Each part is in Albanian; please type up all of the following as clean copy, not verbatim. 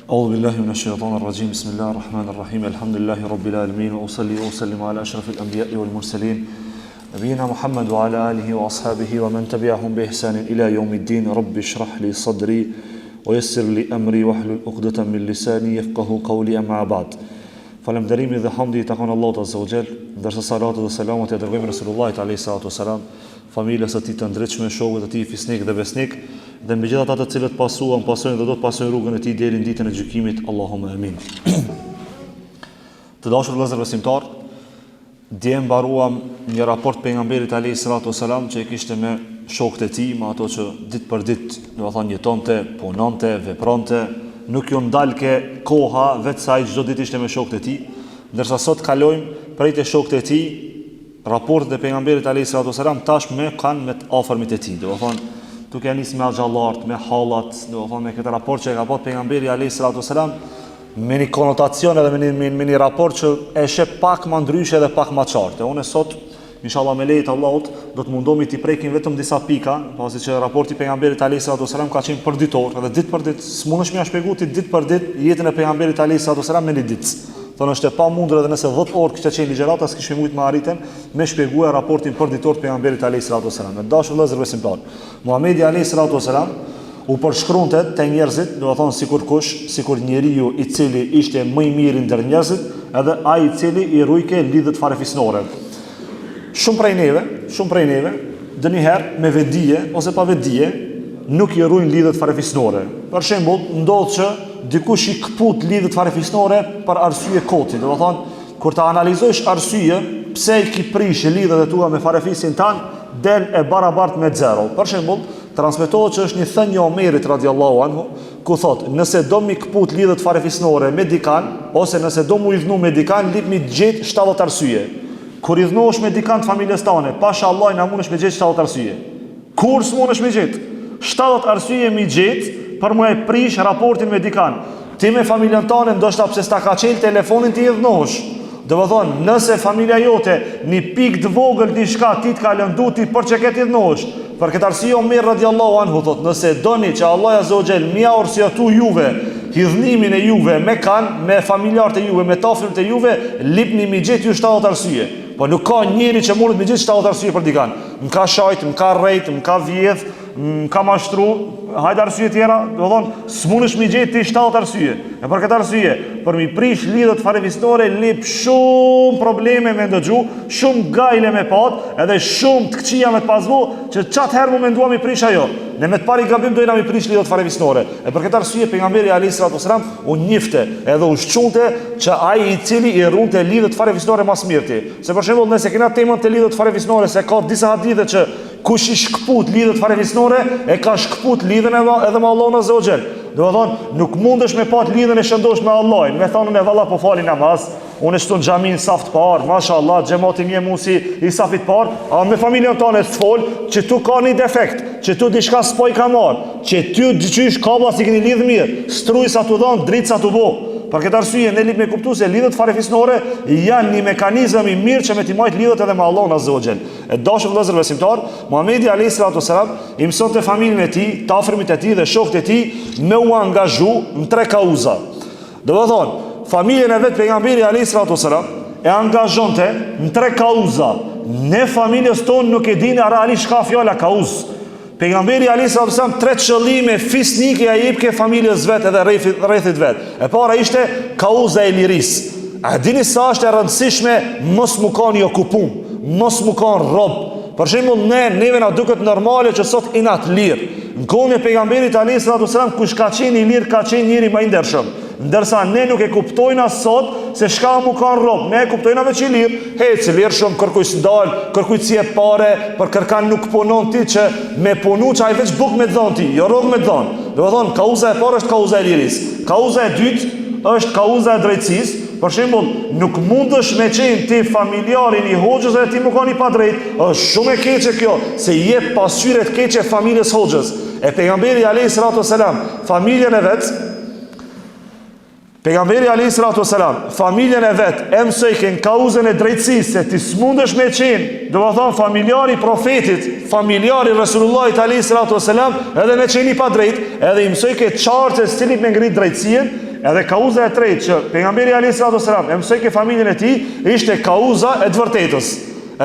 أعوذ بالله من الشيطان الرجيم بسم الله الرحمن الرحيم الحمد لله رب العالمين وأصلي وأسلم على أشرف الأنبياء والمرسلين نبينا محمد وعلى آله وأصحابه ومن تبعهم بإحسان إلى يوم الدين رب اشرح لي صدري ويسر لي أمري واحلل عقدة من لساني يفقهوا قولي أما بعد Falënderimi dhe hamdi i takon Allahut Azza wa Jall, ndërsa salatu dhe selamat ja dërgojmë Resulullahit alayhi salatu wasalam, familjes së tij të ndritshme, shokëve të tij fisnik dhe besnik, dhe mbi gjithë ata të cilët pasojnë dhe do të pasojnë rrugën e tij deri në ditën e gjykimit. Allahumma amin. Të dashur vëllezër besimtar, dje mbaruam një raport pejgamberit alayhi salatu wasalam që e kishte me shokët e tij, me ato që ditë për ditë, domethënë jetonte, punonte, vepronte. Nuk ju ndalke koha vetë sa i çdo ditë ishte me shokët e tij, ndërsa sot kalojmë prej te shokët e tij, raportet e pejgamberit alayhis salatu wasalam tashmë kanë me të afërmit e tij. Domethënë, duke nis me xhallart, me hallat, domethënë me këtë raport që e ka pasur pejgamberi alayhis salatu wasalam, me një konotacion edhe me një raport që e sheh pak më ndryshe dhe pak më qartë. Unë sot inshallah me lejit Allahut do të mundohemi t'i prekim vetëm disa pika, pasi që raporti pejgamberit alayhis salatu wasalam ka qenë përditor, edhe ditë për ditë, s'mundesh më shpjegoj ti ditë për ditë jetën e pejgamberit alayhis salatu wasalam në një ditë. Thonë është e pamundur edhe nëse 10 orë kishte qenë ligjërata s'kishim mujt më arritën me shpjeguar raportin përditor të pejgamberit alayhis salatu wasalam. Dashur vëllezër besimtar, Muhamedi alayhis salatu wasalam u përshkruante te njerëzit, do të thonë sikur njeriu i cili ishte më i miri ndër njerëzit, edhe ai i cili i rujke lidhjet farefisnore. Shumë prej neve, dënjëherë me vedije ose pa vedije, nuk i ruajnë lidhjet farefisnore. Për shembull, ndodh që dikush i kput lidhjet farefisnore për arsye koti. Do të thonë, kur ta analizosh arsye pse i ki prish lidhjet e tua me farefisin tan, del e barabart me zero. Për shembull, transmetohet që është një thënie Omerit radhiyallahu anhu, ku thotë, nëse do mi kput lidhjet farefisnore me dikan, ose nëse do mu i dhnu me dikan, lip mi gjet 70 arsye. Kur i dhnohesh me dikant familjes tane, pasha Allah na mundesh me gjetë 70 arsye. Kur s'mundesh me gjetë 70 arsye mi gjetë për më e prish raportin me dikant. Ti me familjen tane ndoshta pse s'ta ka çel telefonin ti i dhnohesh. Do të thonë, nëse familja jote një pikë të vogël diçka ti të ka lëndu ti për çka ti dhnohesh. Për këtë arsye Omer radhiyallahu anhu thotë, nëse doni që Allah azza wa jall mia orsiatu juve hidhnimin e juve me me familjarët e juve, me tafrit e juve, lipni mi gjetë ju 70 arsye. Po nuk ka njeri që mundet me gjithë 70 arsye për dikan. Më ka shajt, më ka rrejt, më ka vjedh, më ka mashtru, hajde arsye tjera, do të thonë, s'mundesh me gjetë ti 70 arsye. E për këtë arsye, për mi prish lidhjet farefisnore, lip shumë probleme me ndëgju, shumë gajle me pat, edhe shumë të këqija me të pasvu, që qatë herë mu mendua mi prish ajo. Ne me të pari gabim dojna mi prish lidhjet farefisnore. E për këtë arsye pejgamberi alayhis salatu wasalam u njifte edhe u shqunte që ai i cili i rrunte lidhjet farefisnore mas mirti. Se për shembull nëse kena temën të lidhjet farefisnore, se ka disa hadithe që kush i shkput lidhjet farefisnore e ka shkput lidhjen edhe me Allahun azza wa jall. Do të thonë, nuk mundesh me pat lidhjen e shëndosh me Allahin, me thonën e valla po fali namaz, unë shtu në xhamin saft par, mashallah, xhamati mje musi i safit par, a me familjen tonë s'fol, që tu ka një defekt, që tu diçka s'po i ka marr, që ty diçysh kablla si keni lidh mirë, struj sa tu dhon, dritë sa tu bo. Për këtë arsye ne lip me kuptu se lidhjet farefisnore janë një mekanizëm i mirë që me t'i majt lidhjet edhe me Allahun azza wa jall. E dashur vëllezër besimtar, Muhamedi alayhis salatu wasalam i mësonte familjen e tij, të afërmit e tij dhe shokët e tij me u angazhu në 3 kauza. Do të thonë, familjen e vet pejgamberi alayhis salatu wasalam e angazhonte në 3 kauza. Ne familjes tonë nuk e dinë realisht ka fjala kauz. Pejgamberi alayhis salatu wasalam 3 qëllime fisnike ai jep ke familjes vet edhe rrethit vet. E para ishte kauza e lirisë. A dini sa është e rëndësishme mos mu kanë okupum, mos mu kanë rob. Për shembull neve na duket normale që sot jena të lirë. Në kohën e pejgamberit alayhis salatu wasalam kush ka qenë i lirë ka qenë njëri më i ndershëm. Ndërsa ne nuk e kuptojna sot se shka mu kanë rob. Ne e kuptojna veç i lirë. Heci lirë shumë, kërkuj s'ndal, kërkuj si e pare, për kërkan nuk punon ti që me punu që aj veç buk me dhon ti, jo rog me dhon. Do të thonë, kauza e parë është kauza e lirisë. Kauza e dytë është kauza e drejtësisë. Për shembull, nuk mundesh me qenë ti familjarin i hoxhës dhe ti më kanë i pa drejt. Është shumë e keqe kjo, se jep pasqyrë të keqe familjes hoxhës. E pejgamberi alayhis salatu wasalam, familjen e vet, pejgamberi alayhis salatu wasalam, familjen e vet e mësoi në kauzën e drejtësisë se ti s'mundesh me qenë, do të thonë familjari profetit, familjari Resulullahit alayhis salatu wasalam, edhe me qenë i pa drejt, edhe i mësoi ke çartë se cili me ngrit drejtësinë. Edhe kauza e tretë që pejgamberi alayhis salam e mësoi ke familjen e tij ishte kauza e të vërtetës.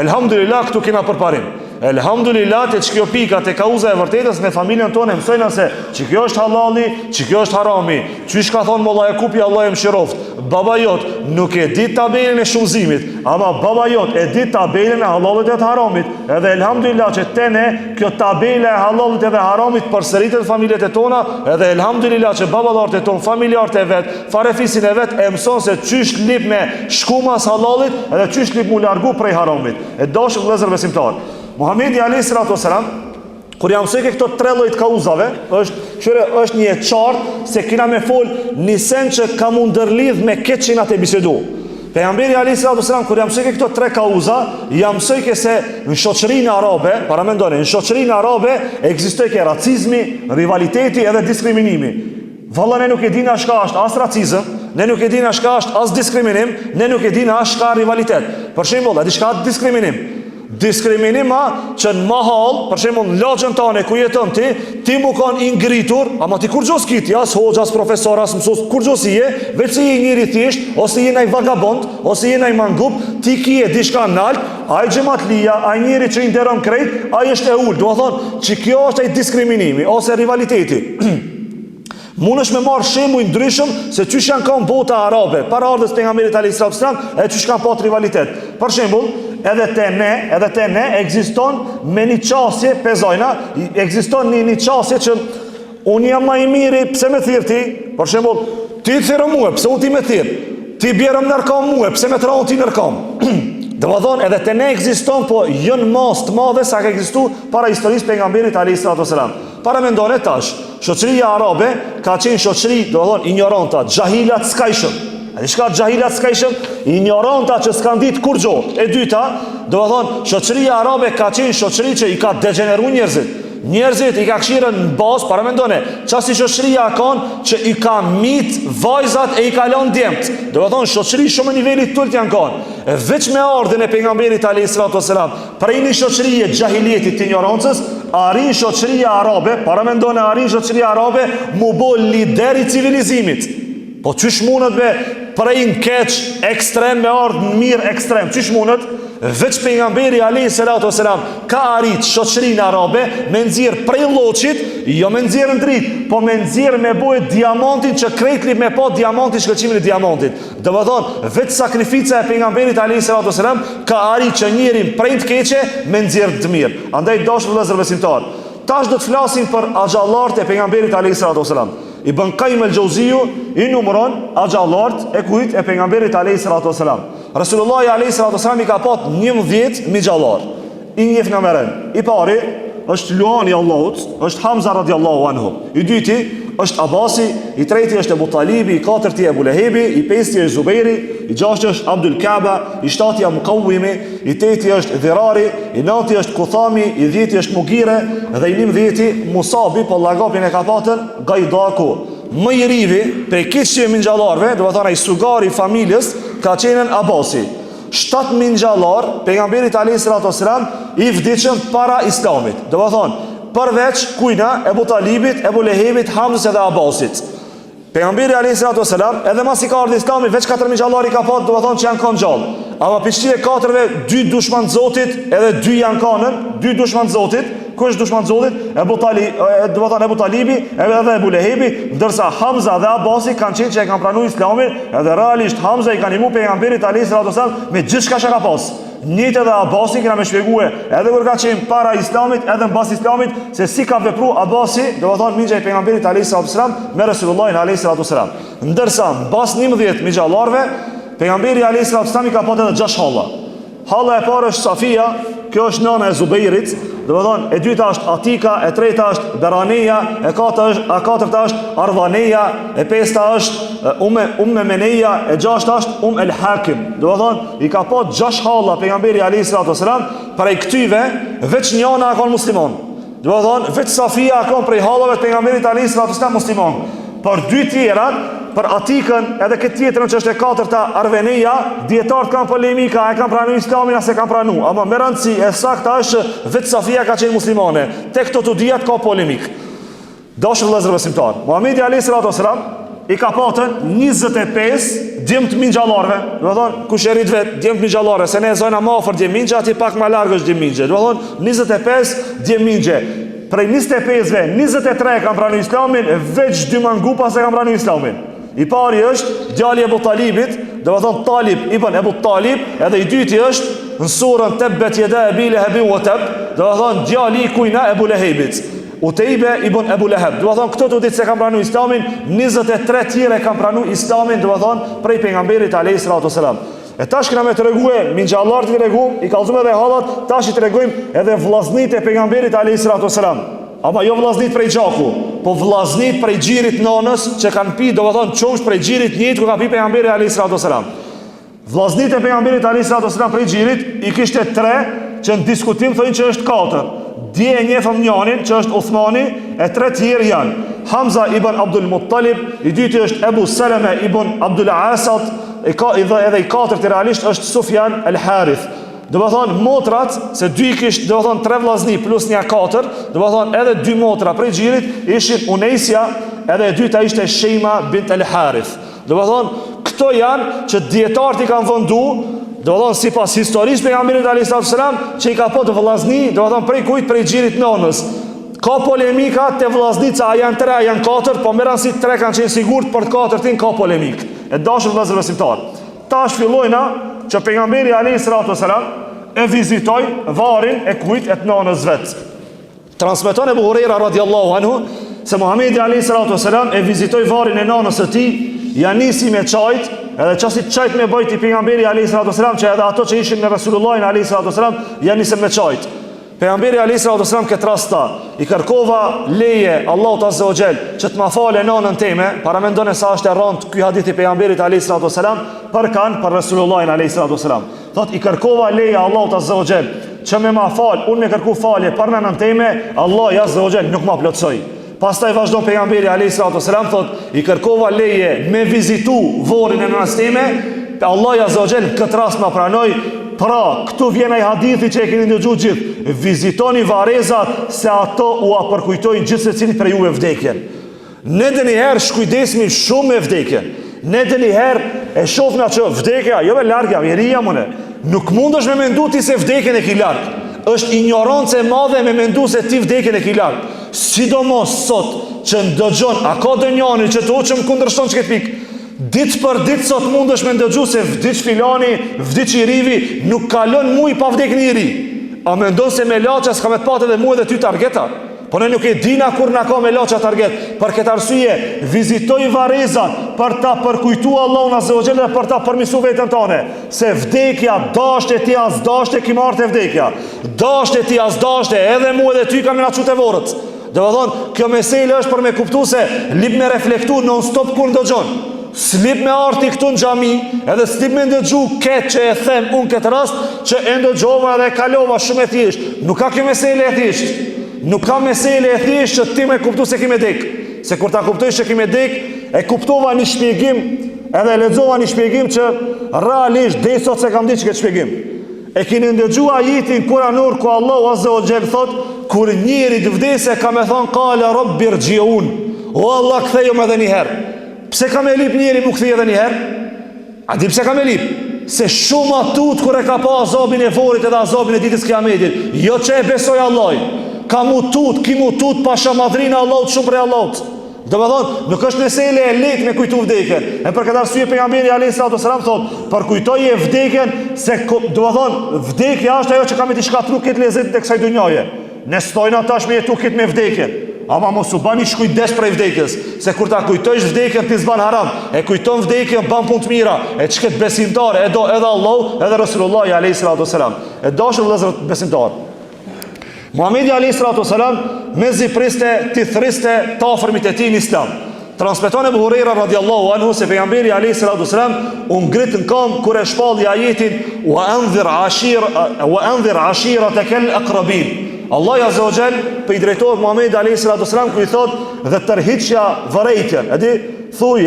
Elhamdulillah, këtu kena përparim. Elhamdulillah, të që kjo pika të kauza e vërtetës me familjen tonë mësojnë se që kjo është halali, që kjo është harami. Qysh ka thonë Molla Jakupi, Allah e mëshiroft, baba jot nuk e di tabelën e shumëzimit, ama baba jot e di tabelën e halalit e të haramit. Edhe elhamdulillah që tene kjo tabela e halalit e dhe haramit përsëritet familjet e tona, edhe elhamdulillah që babalart e tonë, familjarët e vet, farefisin e vet e mëson se qysh lip me shkumas halalit edhe qysh lip mu largu prej haramit. E dashur vëllezër besimtar, Muhamedi alayhis salam kur jam mësoj këto 3 lloj të kauzave, është një e qartë se kena me fol një sen që ka mu ndërlidh me këtë që na të bisedu. Pejgamberi alayhis salam kur jam mësoj këto 3 kauza, jam mësoj ke se në shoqërinë arabe, para mendoni, në shoqërinë arabe ekzistoi ke racizmi, rivaliteti edhe diskriminimi. Valla ne nuk e dina shka është as racizëm, ne nuk e dina shka është as diskriminim, ne nuk e dina as shka rivalitet. Për shembull, a di shka diskriminim? Diskriminima që në mahal, për shembull në lagjën tane ku jeton ti mu kanë ingritur, ama ti kur gjos kiti, as hoxha, as profesor, as mësus, kur gjos i je, veç se je njëri thjesht, ose je naj vagabond, ose je naj mangup, ti kije dishka nalt, ai xhamatlia, ai njëri që i nderon krejt, ai është e ul. Do të thonë që kjo është ai diskriminimi ose rivaliteti. Mund është me marrë shembuj ndryshëm se çysh janë kanë bota arabe, para ardhës pejgamberit alayhis salam, e çysh kanë pas rivalitet. Për shembull, edhe te ne ekziston me një qasje pezojna, ekziston një qasje që unë jam më i miri, pse me thirr ti? Për shembull, ti thirrë mua, pse unë ti me thirr? Ti bjerëm nërkam mua, pse me të raun ti nërkam? Dhe më thonë, edhe te ne ekziston, po jënë mas të madhe sa ka ekzistu para historisë pejgamberit alayhis salam. Para mendone tash, shoqëria arabe ka qenë shoqëri, do të thonë, ignoranta, xahilat skajshëm. A di shka xahilat skajshëm? Ignoranta që s'kan ditë kur gjo. E dyta, do të thonë, shoqëria arabe ka qenë shoqëri që i ka degeneru njerëzit. Njerëzit i ka këshirën në bazë, para mendone, qasi shoqëria kanë që i ka mit vajzat e i ka lanë djemët. Do të thonë, shoqëri shumë nivelit tëllët janë kanë. Veç me ardhën e pejgamberit alayhis salam, prej një shoqërie xahilietit të ignorancës, arrin shoqëria arabe, para mendone, arrin shoqëria arabe mu bo lider i civilizimit. Po qysh mundet me prej në keq ekstrem me ardhë në mirë ekstrem? Qysh mundet? Veç pejgamberi alayhis salam ka arrit shoqërinë arabe me nxjerr prej lloçit, jo me nxjerr në dritë, po me nxjerr me bujë diamantin që krejtli me pa diamantin shkëlqimin e diamantit. Do të thonë, veç sakrifica e pejgamberit alayhis salam ka arrit që njërin prej të keqe me nxjerr të mirë. Andaj dashur vëllezër besimtar, tash do të flasim për axhallart e pejgamberit alayhis salam. Ibn Qayyim al-Jauziu i numëron axhallart e kujt e pejgamberit alayhis salam. Rasulullah alayhis salam i ka pat 11 mixhallar. I njeh në merën. I pari është Luani i Allahut, është Hamza radhiyallahu anhu. I dyti është Abasi, i treti është Abu Talibi, i katërti Abu Lehebi, i pesti është Zubairi, i gjashti është Abdul Kaaba, i shtati Muqawwimi, i teti është Dhirari, i nati është Kuthami, i dhjeti është Mugire dhe i 19 Musabi, po llagopin e ka patën Gajdaku. Më i rivi prej kësaj mingjallarve, do të thonë ai sugari i familjes, ka qenë Abasi. 7 mingjallar pejgamberit alayhis salam i vdiqën para islamit. Do të thonë përveç kujna Ebu Talibit, Ebu Lehebit, Hamzës edhe Abasit. Pejgamberi alayhis salam edhe mas i ka ardhur Islami veç 4 mingjallar i ka pat, do të thonë që janë kanë gjallë. Ama pishti e 4-ve 2 dushman të Zotit, edhe 2 janë kanën, 2 dushman të Zotit. Ku është dushman të Zotit? Ebu Talibi edhe Ebu Lehebi, ndërsa Hamza dhe Abasi kanë qenë që e kanë pranuar Islamin, edhe realisht Hamza i ka ndihmuar pejgamberit alayhis salam me gjithçka që ka pas. Njëtë edhe Abasi kena me shpjegue edhe kur ka qenë para Islamit edhe në bas Islamit se si ka vepru Abasi, do të thonë mingja i pejgamberit alayhis salam me Resulullahin alayhis salam. Ndërsa në bas 11 mingjallarve pejgamberi alayhis salam i ka pasur edhe 6 halla. Halla e parë është Safia, kjo është nëna e Zubairit, do të thonë e dyta është Atika, e treta është Beraneja, e katërta është Arvaneja, e pesta është Umme Meneja, e gjashta është El Hakim. Do të thonë i ka pas 6 halla pejgamberi alayhis salam, prej këtyve veç njëna ka qenë musliman. Do të thonë veç Safia ka qenë prej hallave të pejgamberit alayhis salam musliman. Por 2 tjerat, për Atikën edhe këtë tjetrën që është e katërta Arveneja, dietarët kanë polemika, e kanë pranuar Islamin ose kanë pranuar, ama me rëndësi e saktë është vetë Safia ka qenë muslimane. Tek këto të dijat ka polemik. Dashur vëllezër besimtar, Muhamedi alayhis salam i ka patën 25 djemt mingjallarve. Do të thonë, kush e rrit vet djemt mingjallarve, se ne zona më afër djemt mingja, aty pak më larg është djemt mingje. Do të thonë 25 djemt mingje. Prej 25-ve, 23 kanë pranuar Islamin, veç 2 mangupas e kanë pranuar Islamin. I pari është djali Ebu Talibit, do të thonë Talib ibn Ebu Talib, edhe i dyti është në surën Tabbet yada Abi Lahabin wa Tab, do të thonë djali i kujna Ebu Lehebit, Utejbe ibn Ebu Leheb. Do të thonë këto të ditë se kanë pranuar Islamin, 23 tjerë kanë pranuar Islamin, do të thonë prej pejgamberit alayhis salatu wasalam. E tash kena me të reguhe, mingjallar të regum, i kalzum edhe hallat, tash i të regujmë edhe vllaznit e pejgamberit alayhis salatu wasalam. Ama jo vllaznit prej gjaku, po vllaznit prej xhirit nonës që kanë pi, do të thonë qumsh prej xhirit njëjtë ku ka pi pejgamberi alayhis salatu wasalam. Vllaznit e pejgamberit alayhis salatu wasalam prej xhirit i kishte 3 që në diskutim thonë që është 4. Dje e njefëm njanin që është Uthmani, e 3 tjerë janë Hamza ibn Abdul Muttalib, i dyti është Ebu Salame ibn Abdul Asad, edhe i 4 realisht është Sufjan el Harith. Do të thonë motrat, se 2 kishte, do të thonë 3 vllazni plus një 4, do të thonë edhe 2 motra prej xhirit ishin Unaisja, edhe e dyta ishte Shejma bint el Harith. Do të thonë këto janë që dietarët i kanë vendu, do të thonë sipas historisë pejgamberit alayhis salam që i ka po të vllazni, do të thonë prej kujt, prej xhirit nonës. Ka polemika te vllaznica, a janë 3, a janë 4, po meran si 3 kanë qenë sigurt, për të 4-tin ka polemik. E dashur vëllezër besimtar. Tash fillojna që pejgamberi alayhis salam e vizitoi varrin e kujt, e të nonës vet. Transmeton Ebu Huraira radhiyallahu anhu se Muhamedi alayhis salam e vizitoi varrin e nonës së tij, ja nisi me çajt, edhe çasti çajt me bajti pejgamberi alayhis salam, që edhe ato që ishin me Resulullahin alayhis salam ja nisën me çajt. Pejgamberi alayhis salam këtë rast i kërkova leje Allahut azza wa jall që të ma fale nonën time, para mendon se është e rënd ky hadith i pejgamberit alayhis salam për Resulullahin alayhis salam. Thot i kërkova leje Allahut azza wa jall që me ma fal, unë me kërku falje për nonën time, Allah azza wa jall nuk ma plotsoi. Pastaj vazhdon pejgamberi alayhis salam, thot i kërkova leje me vizitu varrin e nonës time, Allah azza wa jall këtë rast ma pranoi. Pra, këtu vjen ai hadithi që e keni ndëgjuar gjithë. Vizitoni varrezat se ato u apërkujtojnë gjithë secilit për juve vdekjen. Ne dëni herë shkujdesmi shumë me vdekjen. Ne dëni herë e shohna që vdekja, jo me largja, vjeria mëne. Nuk mundesh me mendu ti se vdekjen e ki larg. Është ignorancë e madhe me mendu se ti vdekjen e ki larg. Sidomos sot që ndëgjon, a ka dënjani që të uçëm kundërshton çket pikë. Ditë për ditë sot mundesh me ndëgju se vdiq filani, vdiq i rivi, nuk kalon muj pa vdek një ri. A mendon se me laqa s'ka me të patë edhe mu edhe ty targeta? Po ne nuk e dina kur na ka me laqa target. Për këtë arsye, vizitoj varrezat për ta përkujtu Allahun azza wa jalla dhe për ta përmisu vetën tane. Se vdekja, dashte ti as dashte, ki marrë të vdekja. Dashte ti as dashte, edhe mu edhe ty ka me na qute vorët. Dhe vëdhon, kjo mesele është për me kuptu se lip me reflektu non stop kur ndëgjon. Slip me arti këtu në xhami, edhe slip me ndëgju këtë që e them unë këtë rast, që e ndëgjova dhe e kalova shumë e thjesht. Nuk ka kjo mesele e thjesht. Nuk ka mesele e thjesht që ti me kuptu se kime dek. Se kur ta kuptoj që kime dek, e kuptova një shpjegim, edhe e lexova një shpjegim që realisht deri sot se kam ditë që këtë shpjegim. E keni ndëgju ajetin Kuranor ku Allahu azza wa jall thot, kur njeri të vdese ka me thonë qala rabbi irji'un. O Allah, kthejmë edhe një herë. Pse ka me lip njeri mu këthi edhe njëherë? A di pse ka me lip? Se shumë atut kër e ka pa azabin e vorit edhe azabin e ditës kiametit. Jo që e besoj Allah. Ka mu tut, ki mu tut pasha madrina Allahut shumë prej Allahut. Do me thonë, nuk është mesele e lek me kujtu vdekjen. E për këtë arsye pejgamberi alayhis salam thot, për kujtoj e vdekjen, se do me thonë, vdekja është ajo që ka me t'i shkatru këtë lezetit e kësaj dunjaje. Ne stojna tash me jetu këtë me vdekjen. Ama mos u bani shkujdes prej vdekjes, se kur ta kujtojsh vdekjen ti s'ban haram, e kujton vdekjen ban punë të mira, e çket besimtare, e do edhe Allahu, edhe Resulullah alayhis salam. E dashur vëllezër besimtar. Muhamedi alayhis salam mezi priste ti thriste të afërmit e tij në Islam. Transmeton Ebu Huraira radhiyallahu anhu se pejgamberi alayhis salam u ngrit në kam kur e shpalli ajetin wa anzir ashiratakal aqrabin. Allah azza wa jall për i drejtohet Muhamedi alayhis salam ku i thot dhe tërhiqja vërejtjen. Edi thuj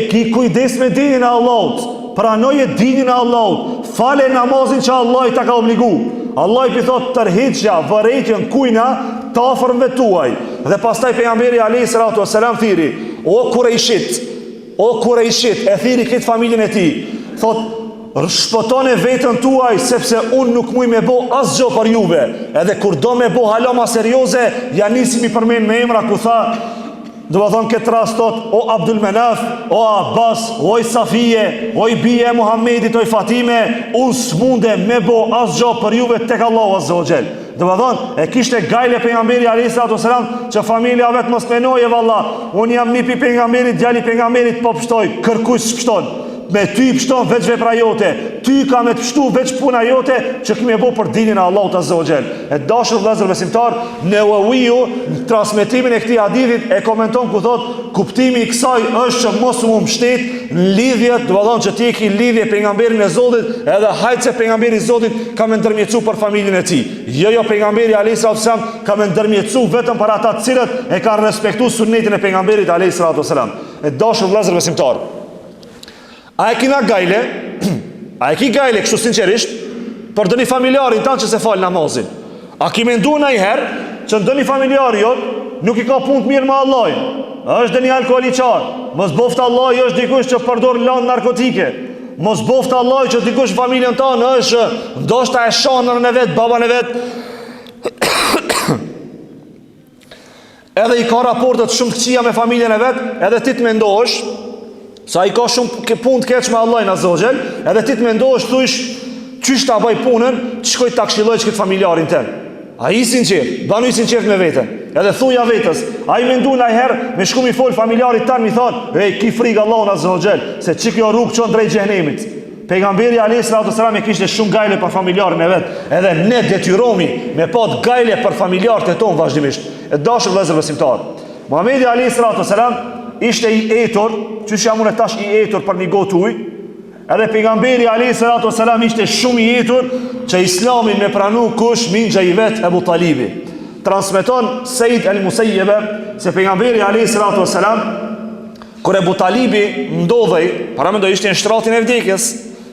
ki kujdes me dinin e Allahut, pranoje dinin e Allahut, fale namazin që Allah i ta ka obligu. Allah i thot tërhiqja vërejtjen kujna të afërmve tuaj. Dhe pastaj pejgamberi alayhi salatu wasalam thiri: "O Kurejshit, e thiri këtë familjen e tij. Thot, shpëtoni veten tuaj sepse unë nuk muj me bo asgjë për juve. Edhe kur do me bo halama serioze, ja nisim i përmend me emra ku tha, do të thonë këtë rast thot, o Abdul Manaf, o Abbas, o Safije, o bie Muhamedit, o Fatime, unë s'munde me bo asgjë për juve tek Allahu azza wa jall." Do të thonë, e kishte gajle pejgamberi alayhi salatu wasalam që familja vet mos menoje valla, unë jam nipi pejgamberit, djali pejgamberit, po pshtoj, kërkuj s'pshton. Me ty pështon veç vepra jote, ty ka me të pështu veç puna jote që kime bo për dinin e Allahut azza wa jall. E dashur vëllezër besimtar, Newawiu në transmetimin e këtij hadithit e komenton ku thot, kuptimi i kësaj është që mos u mbështet në lidhjet, do të thonë që ti ke lidhje pejgamberin e Zotit, edhe hajtë se pejgamberi i Zotit ka më ndërmjetësu për familjen e tij. Jo pejgamberi alayhi salatu wasalam ka më ndërmjetësu vetëm për ata të cilët e kanë respektuar sunetin e pejgamberit alayhi salatu wasalam. E dashur vëllezër besimtar, a e kina gajle, a e ki gajle kështu sinqerisht, për dëni familjarin tanë që se falë namazin? A ki mendu në i herë që në dëni familjarin jot nuk i ka punë të mirë me Allahin? Është dëni alkoholiqar, mos boftë Allah është dikush që përdor lanë narkotike, mos boftë Allah që dikush familjen tanë është ndoshta e shanërën e vetë, baban e vetë, edhe i ka raportet shumë të këqija me familjen e vetë, edhe ti të mendosh sa i ka shumë punë të keq me Allahin azza wa jall, edhe ti të mendosh thuish çish ta bëj punën, shkoj ta këshilloj këtë familjarin tën. Ai sinqert, banuj sinqert me veten. Edhe thuja vetës, ai mendu na herë me shku mi fol familjarit tan, mi thon, "Ej, ki frikë Allahun azza wa jall, se çik kjo rrugë çon drejt xhenemit." Pejgamberi alayhi salatu wasalam e kishte shumë gajle për familjarin e vet, edhe ne detyrohemi me pa gajle për familjarët e ton vazhdimisht. E dashur vëllezër besimtar, Muhamedi alayhi salatu wasalam ishte i etur, që jam unë tash i etur për një gotë ujë, edhe pejgamberi alayhi salatu wasalam ishte shumë i etur që islamin me pranu kush minxha i vet Ebu Talibi. Transmeton Sejid el-Musayyebe se pejgamberi alayhi salatu wasalam kur Ebu Talibi ndodhej, para mendoj ishte në shtratin e vdekjes,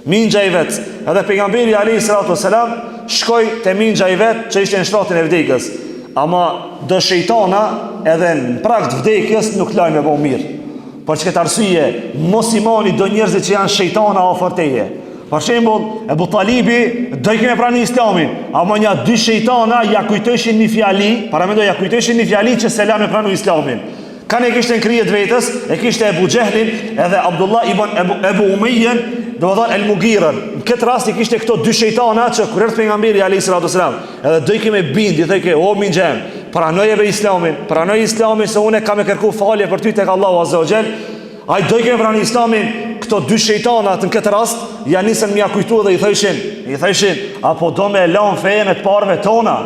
minxha i vet, edhe pejgamberi alayhi salatu wasalam shkoi te minxha i vet që ishte në shtratin e vdekjes. Ama do shejtana edhe në prag të vdekjes nuk lajnë me bo mirë. Për që këtë arsye, mos i mani do njerëzit që janë shejtana afër teje. Për shembull, Ebu Talibi do i keme pranu islamin, ama nja dy shejtana ja kujtëshin një fjali, para mendoj ja kujtëshin një fjali që selam e pranu islamin. Kanë e kishte në kryet vetës, e kishte Ebu Gjehlin edhe Abdullah ibn Ebu Umejjen, do më thonë El Mugirën. Në këtë rast i kishte këto dy shejtana që kur erdhi pejgamberi alayhi salatu wasalam, edhe do i keme bindi, thëke, o minxhem, pranoje be islamin, pranoj islamin se unë kam e kërku falje për ty tek Allahu azza wa jall. Ai do i keme pranë islamin, këto dy shejtanat në këtë rast ja nisën m'ia kujtu dhe i thëshin, apo do me lan fejen e të parëve tona,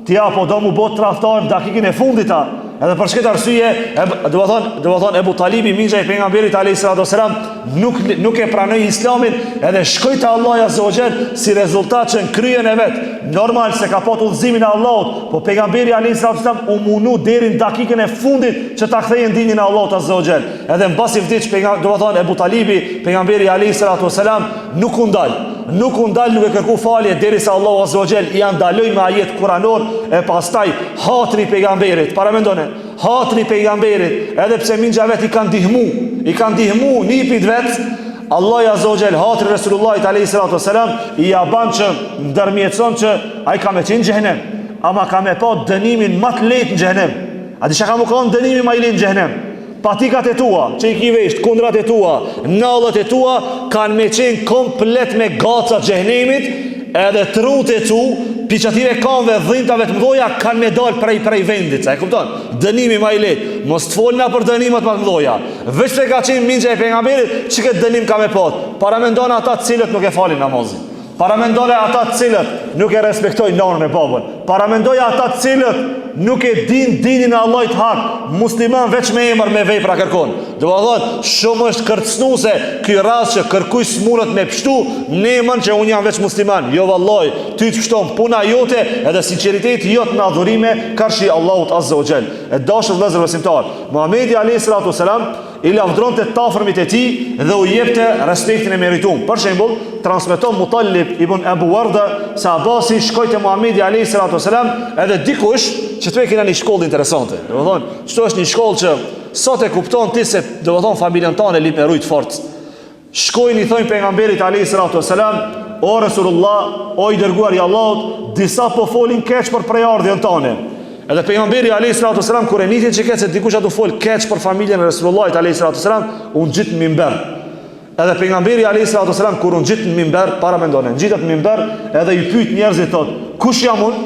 ti apo do mu bot tradhtar në dakikën e fundit ta. Edhe për këtë arsye, do të thonë Ebu Talibi minxha i pejgamberit alayhi salatu wasalam nuk e pranoi islamin, edhe shkoi te Allahu azza wa jall si rezultat që në kryen e vet. Normal se ka pas udhëzimin e Allahut, po pejgamberi alayhi salatu wasalam u munu deri në dakikën e fundit që ta kthejë ndinjën e Allahut azza wa jall. Edhe mbasi vdiq do të thonë Ebu Talibi, pejgamberi alayhi salatu wasalam nuk u ndal nuk e kërku falje derisa Allahu azza wa jall i ndaloi me ajet kuranor, e pastaj hatri pejgamberit. Para mendone, hatri pejgamberit, edhe pse minxha vet i kanë ndihmu nipit vet, Allahu azza wa jall hatri Resulullah alayhi salatu wasalam i ja ban që ndërmjetson që ai ka me qenë në xhenem, ama ka me pa dënimin më të lehtë në xhenem. A di çka ka më kanë dënimi më i lehtë në xhenem? Patikat e tua, që i ki vesht, kundrat e tua, nallët e tua, kanë me qenë komplet me gacat xhenemit, edhe trut e tu, piqative kanve, dhintave të mdoja, kanë me dalë prej vendit, sa e kupton? Dënimi ma i letë, mos të folna për dënimet ma të mdoja. Veç se ka qenë minxha e pejgamberit, që këtë dënim ka me patë. Paramendone ata të cilët nuk e falin namazin. Paramendone ata të cilët nuk e respektojnë nanën e babën. Paramendoj ata të cilët nuk e dinin e Allahit hak. Musliman veç me emër me vepra kërkon. Do të thotë, shumë është kërcënuese ky rast që kërkuj smunët me pështu në emën që unë jam veç musliman. Jo vallahi, ty të pështon puna jote edhe sinqeriteti jot në adhurime karshi Allahut azza wa jall. E dashur vëllezër besimtar, Muhamedi alayhi salatu wasalam i lavdronte të afërmit e tij dhe u jepte respektin e merituar. Për shembull, transmeton Mutallib ibn Abu Warda se Abasi shkoi te Muhamedi alayhi salatu wasalam, edhe dikush që të kena një shkollë interesante. Domethënë, çto është një shkollë që sot e kupton ti se domethënë familjen tënde lip me rujt fort. Shkojnë i thonë pejgamberit alayhi salatu wasalam, o Rasulullah, o i dërguar i Allahut, disa po folin keq për prejardhjen tënde. Edhe pejgamberi alayhi salatu wasalam kur e nisi që keq se dikush ato fol keq për familjen e Resulullahit alayhi salatu wasalam, u ngjit në minber. Edhe pejgamberi alayhi salatu wasalam kur u ngjit në minber, para mendon, ngjitet në minber, edhe i pyet njerëzit thot, kush jam unë?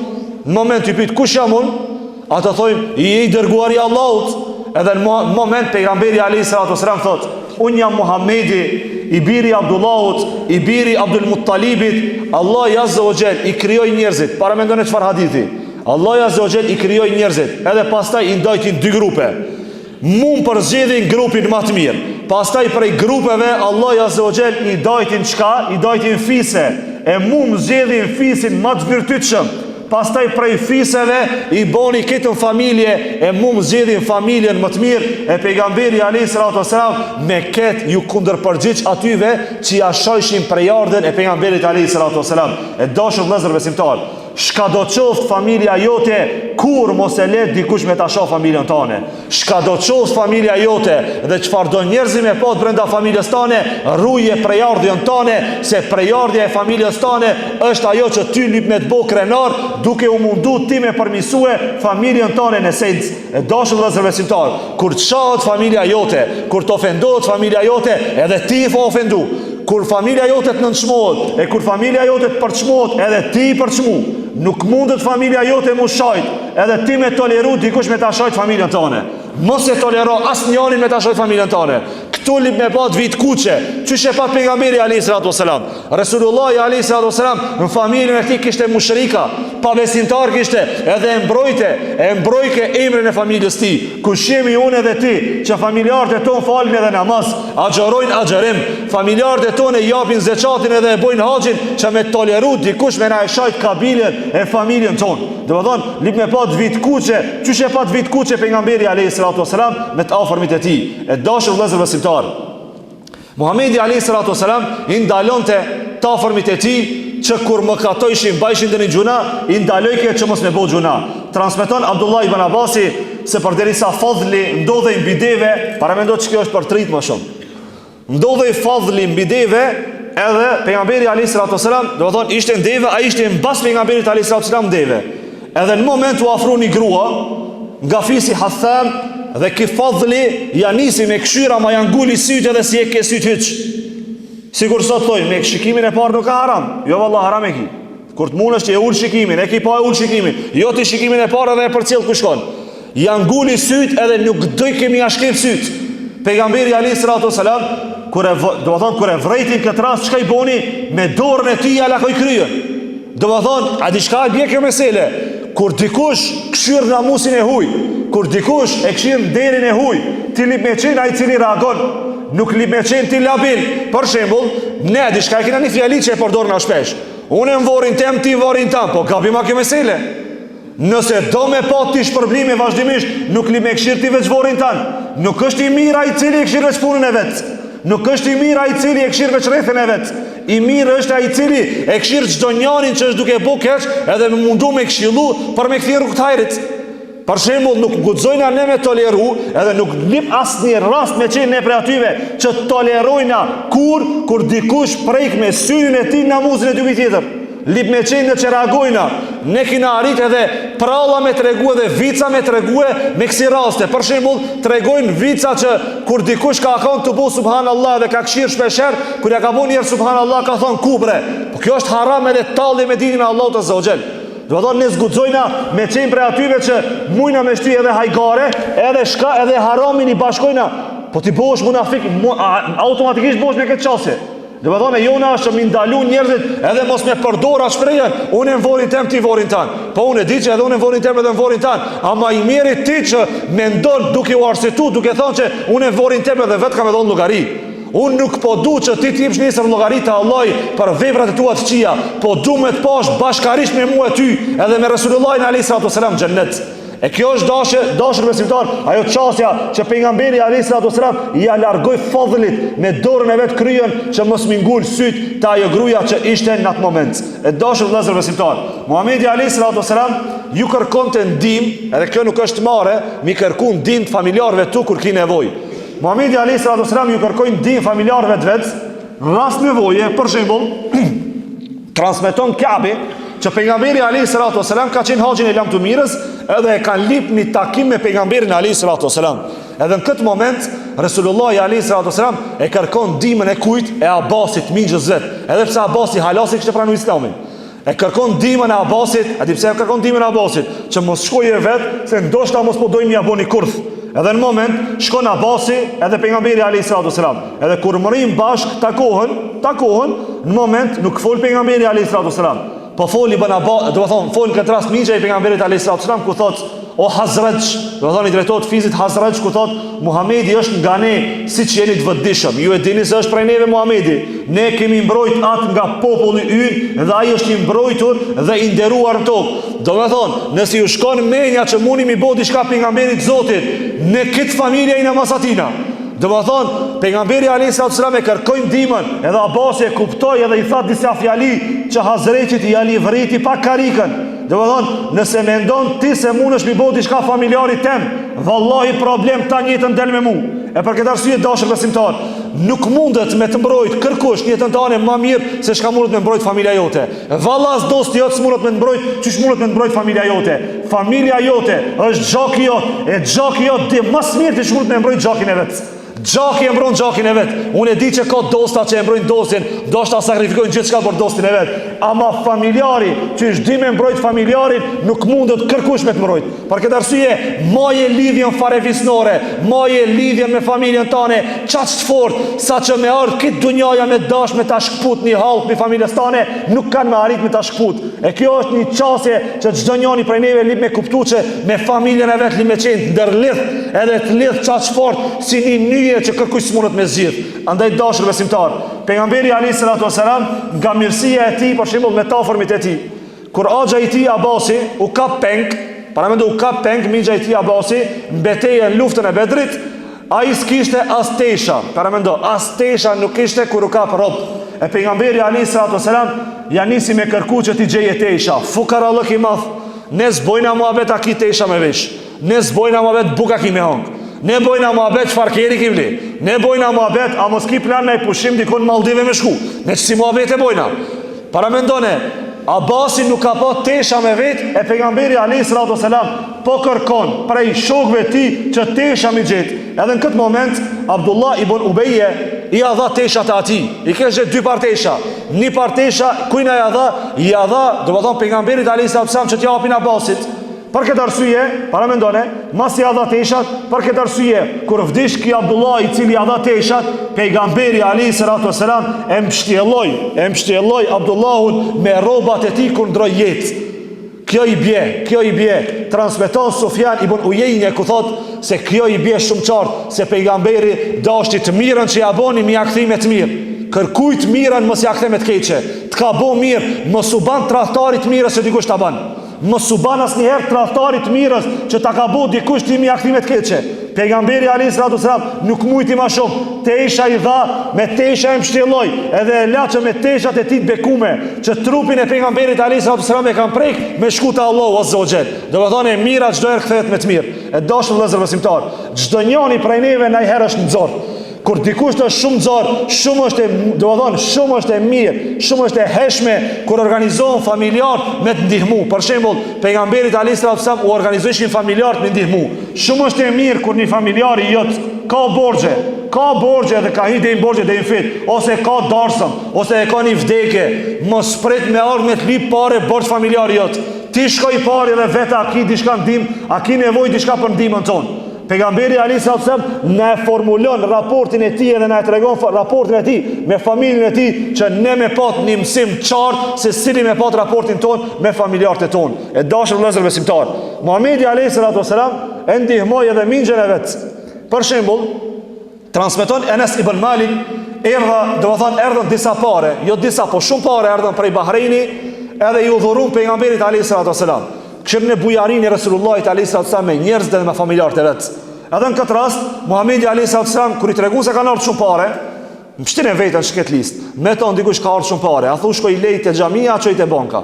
Në moment i pyet kush jam unë? Ata thojnë, i dërguar i Allahut. Edhe në moment pejgamberi alayhi salatu wasalam thot, unë jam Muhamedi, i biri Abdullahut, i biri Abdul Muttalibit. Allah azza wa jall i krijoi njerëzit. Para mendon çfarë hadithi? Allah azza wa jall i krijoi njerëzit, edhe pastaj i ndajtin dy grupe. Mund përzgjedhin grupin më të mirë. Pastaj prej grupeve Allah azza wa jall i ndajtin çka? I ndajtin fise. E mund zgjedhin fisin më të virtytshëm. Pastaj prej fiseve i boni këtë familje, e mund zgjedhin familjen më të mirë. E pejgamberi alayhi salatu wasalam me këtë ju kundërpërgjigj atyve që ja shoqin prejardhën e pejgamberit alayhi salatu wasalam. E dashur vëllezër besimtar, shka do qoftë familja jote, kur mos e let dikush me ta shoh familjen tane. Shka do qoftë familja jote dhe çfarë do njerëzi me pat brenda familjes tane, rruje prejardhjen tane, se prejardhja e familjes tane është ajo që ty lyp me të bo krenar, duke u mundu ti me përmisue familjen tane në esencë. E dashur vëllezër besimtar, kur të shohet familja jote, kur të ofendohet familja jote, edhe ti i ofendu. Kur familja jote të nënçmohet, e kur familja jote të përçmohet, edhe ti i përçmu. Nuk mundet familja jote mu shajt, edhe ti me toleru dikush me ta shajt familjen tane. Mos e tolero as njonin me ta shajt familjen tane. Këtu lip me pat vit kuqe. Qysh e pat pejgamberi alayhi salatu wasalam? Resulullah alayhi salatu wasalam në familjen e tij kishte mushrika, pa besimtar kishte, edhe e mbrojke emrin e familjes tij. Kush jemi unë edhe ti që familjarët e ton falin edhe namaz, axhorojnë axherim, familjarët e ton e japin zeqatin edhe e bojnë haxhin, që me toleru dikush me na e shajt kabilen e familjen ton. Domethënë lip me pat vit kuqe. Qysh e pat vit kuqe pejgamberi alayhi salatu wasalam me të afërmit e tij. E dashur vëllezër besimtar, Muhamedi alayhi salatu wasalam i ndalonte të afërmit e tij që kur mëkatojshin, bajshin dhe një gjuna, i ndalojke që mos me bo gjuna. Transmeton Abdullah ibn Abasi se përderisa fadhli ndodhej mbi deve, para mendo që kjo është për trit më shumë. Ndodhej fadhli mbi deve, edhe pejgamberi alayhi salatu wasalam, do të thonë ishte në deve, ai ishte mbas pejgamberit alayhi salatu wasalam në deve. Edhe në moment u afroi një grua nga fisi Hatham, dhe ki fadhli ja nisi me këshyra, ma janë nguli sytë edhe si e ke sytë hyq. Sigur sot thoj, me shikimin e parë nuk ka haram. Jo valla haram e ki. Kur të mund është e ullë shikimin, e ki pa e ullë shikimin. Jo të shikimin e parë edhe e për cilë ku shkon. Janë nguli sytë edhe nuk doj kemi ashkep sytë. Pejgamberi alayhi salatu wasalam, kur e vrejtin këtë rast, çka i boni? Me dorën e tij ala koj kryen. Do të thonë, a di çka e bje kjo mesele? Kur dikush këshir namusin e huj, kur dikush e këshir derin e huj, ti lip me qenë a i cili reagon, nuk lip me qenë ti labil. Për shembull, ne dishka e kena një fjali që e përdorë nga shpesh. Unë e më vorin tem, ti vorin tam, po gabim a kjo mesele. Nëse do me pa ti shpërblime vazhdimisht, nuk lip me këshir ti veç vorin tanë. Nuk është i mira i cili e këshir veç punën e vetë. Nuk është i mira i cili e këshir veç rrethin e vetë. I mirë është ai i cili e këshir çdo njanin që është duke bu keq, edhe më mundu me këshillu për me kthyer rrugt hajrit. Për shembull, nuk guxojna ne me toleru, edhe nuk lip asnjë rast me qenë ne prej atyve që tolerojna kur dikush prek me syrin e tij namuzin e dy tjetër. Lip me qenë që reagojna. Ne kina arrit edhe pralla me tregu edhe vica me tregu me kësi raste. Për shembull, tregojnë vica që kur dikush ka thonë të bu subhanallah dhe ka këshirë shpesher, kur ja ka bu njerë subhanallah ka thonë kubre. Po kjo është haram edhe talli me dinin e Allahut azza wa jall. Do të thonë ne zguxojna me qenë prej atyve që mujna me shty edhe hajgare, edhe shka edhe haramin i bashkojna. Po ti bosh munafik, automatikisht bosh me këtë çështje. Dhe më thone, jona është mi ndalu njerëzit edhe mos me përdora shprejen, unë e më vorin tem, ti vorin tanë. Po unë e di që edhe unë e më vorin tem edhe më vorin tanë. Ama i meri ti që me ndonë duke u arsitu, duke thonë që unë e më vorin tem edhe vetë ka me dhonë logari. Unë nuk po du që ti t'jepsh njësër logari të Allah për veprat e tua të qia, po du me t'pash bashkarisht me mu e ty, edhe me Resulullahin alayhi salatu wasalam xhennet. E kjo është dashur besimtar, ajo çësia që pejgamberi alayhis salatu wasalam ja largoi fadhlit me dorën e vet kryen që mos mi ngul syt te ajo gruaja që ishte në atë moment. E dashur vëllezër besimtar, Muhamedi alayhis salatu wasalam ju kërkonte ndihmë, edhe kjo nuk është marrë, mi kërku ndihmë familjarëve tu kur ki nevojë. Muhamedi alayhis salatu wasalam ju kërkoi ndihmë familjarëve të vet, në rast nevoje, për shembull, transmeton Kabe që pejgamberi alayhis salatu wasalam ka qenë haxhin e lamtumirës, edhe e kanë lip një takim me pejgamberin alayhis salatu wasalam. Edhe në këtë moment Resulullah alayhis salatu wasalam e kërkon ndihmën e kujt? E Abbasit, mingjës vet. Edhe pse Abbasi halasi kishte pranuar Islamin. E kërkon ndihmën e Abbasit, a di pse e kërkon ndihmën e Abbasit? Që mos shkojë vet, se ndoshta mos po dojmë ja bëni kurth. Edhe në moment shkon Abbasi edhe pejgamberi alayhis salatu wasalam. Edhe kur mrim bashk takohen, në moment nuk fol pejgamberi alayhis salatu wasalam. Po foli bën Abbas, do të thonë fol këtë rast mingja i pejgamberit alayhis salatu wasalam ku thot o Hazraj, do të thonë i drejtohet fizit Hazraj ku thot Muhamedi është nga ne siç jeni të vëdishëm. Ju e dini se është prej neve Muhamedi. Ne kemi mbrojt atë nga populli ynë dhe ai është i mbrojtur dhe i nderuar në tokë. Do të thonë, nëse ju shkon menja që mundi mi bëu diçka pejgamberit Zotit, në këtë familje ina masatina. Do të thonë, pejgamberi alayhis salatu wasalam e kërkoi ndihmën, edhe Abbasi e kuptoi edhe i tha disa fjali që Hazretit i ali vriti pa karikën. Do të thonë, nëse mendon ti se mundesh mi bëu diçka familjarit tem, vallahi problem ta njëjtën del me mua. E për këtë arsye dashur besimtar, nuk mundet me të mbrojt kërkush një jetën tënde më mirë se çka mundet me mbrojt familja jote. Vallas dosti jot s'mundet me mbrojt, çish mundet me mbrojt familja jote. Familja jote është xhaki jot, e xhaki jot di më së miri ti mundet me mbrojt xhakin e vet. Gjaki e mbron gjakin e vet. Unë e di që ka dosta që e mbrojnë dostin, ndoshta sakrifikojnë gjithçka për dostin e vet. Ama familjari që është di me mbrojt familjarin, nuk mundet kërkush me të mbrojt. Për këtë arsye, maje lidhjen farevisnore, maje lidhjen me familjen tane, çaq të fortë, saqë me ardh këtë dunjaja me dash me ta shkput një hallk me familjes tane, nuk kanë me arrit me ta shkput. E kjo është një çësje që çdo njeri prej neve lip me kuptuar që me familjen e vet li me qenë ndërlidh, edhe të lidh çaq fort si një që kërkush s'mundet me zgjidh. Andaj dashur besimtar, pejgamberi alayhis salatu wasalam nga mirësia e tij, për shembull metaformit e tij, kur axha i tij Abasi u kap peng, para mendo u kap peng mingja i tij Abasi në betejën luftën e Bedrit, ai s'kishte as tesha, para mendo as tesha nuk kishte kur u kap rob. E pejgamberi alayhis salatu wasalam ja nisi me kërku që ti gjeje tesha. Fukarallëk i madh, ne zbojna muhabet aki tesha me vesh, ne zbojna muhabet buka ki me hong. Ne bojna muhabet çfarë keri kim li. Ne bojna muhabet, a mos ki plan në pushim dikon Maldive me shku. Ne çsi muhabet e bojna. Para mendone, Abasi nuk ka pa tesha me vet, e pejgamberi alayhis salatu wasalam po kërkon prej shokëve të tij që tesha mi gjet. Edhe në këtë moment Abdullah ibn Ubayy i dha teshat e atij. I kishte dy partesha. Një partesha kujna ja dha, do të thonë pejgamberit alayhis salatu wasalam që t'i japin Abasit. Për këtë arsye, para mendone, masi ja dha teshat, për këtë arsye, kur vdish ki Abdullah i cili ja dha teshat, pejgamberi alayhis salatu wasalam e mbështjelloi Abdullahun me rrobat e tij kur ndroi jetë. Kjo i bie, transmeton Sufjan ibn Uyeyne ku thot se kjo i bie shumë qartë se pejgamberi dashti të mirën që ja boni mi ja kthime të mirë. Kërkujt mirën mos ja kthe me të keqe. Të ka bo mirë, mos u ban tradhtarit mirës që dikush ta ban. Mos u ban asnjëherë tradhtarit mirës që ta ka bu dikush ti mi akthime të keqe. Pejgamberi alayhis salatu wasalam nuk mujti më shumë. Tesha i dha, me tesha e mbështjelloi, edhe e la që me teshat e tij të bekume, që trupin e pejgamberit alayhis salatu wasalam e kanë prek me shkuta Allahu azza wa jall. Do të thonë mira çdo herë kthehet me të mirë. E dashur vëllezër besimtar, çdo njeri prej neve ndajherë është nxorr. Kur dikush është shumë nxorr, shumë është e mirë, shumë është e heshme kur organizohen familjar me të ndihmu. Për shembull, pejgamberit alayhis salatu wasalam u organizojshin familjar me ndihmu. Shumë është e mirë kur një familjar i jot ka borxhe dhe ka hidhe i borxhe dhe i fit, ose ka darsëm, ose e ka një vdekje, mos prit me ardh me të lip pare borxh familjar i jot. Ti shkoj pare dhe vetë a ki diçka ndihmë, a ki nevojë diçka për ndihmën tonë. Pejgamberi alayhis salatu na formulon raportin e tij dhe na tregon raportin e tij me familjen e tij që ne me pat një mësim qartë se si me pat raportin ton me familjarët e ton. E dashur vëllezër besimtar, Muhamedi alayhis salatu e ndihmoi edhe mingjën e vet. Për shembull, transmeton Enes ibn Malik, erdhën disa pare, jo disa, po shumë pare erdhën prej Bahreini, edhe i udhurun pejgamberit alayhis salatu. këshirën e bujarin e Resulullahit a.s. me njerëzit dhe me familjarët e vetë. Edhe në këtë rast, Muhamedi a.s. kër i tregu se kanë ardhur shumë pare, më pështin e vetën shket list, me tonë dikush ka ardhur shumë pare, a thu shkoj lejt e xhamia, a qojt e banka.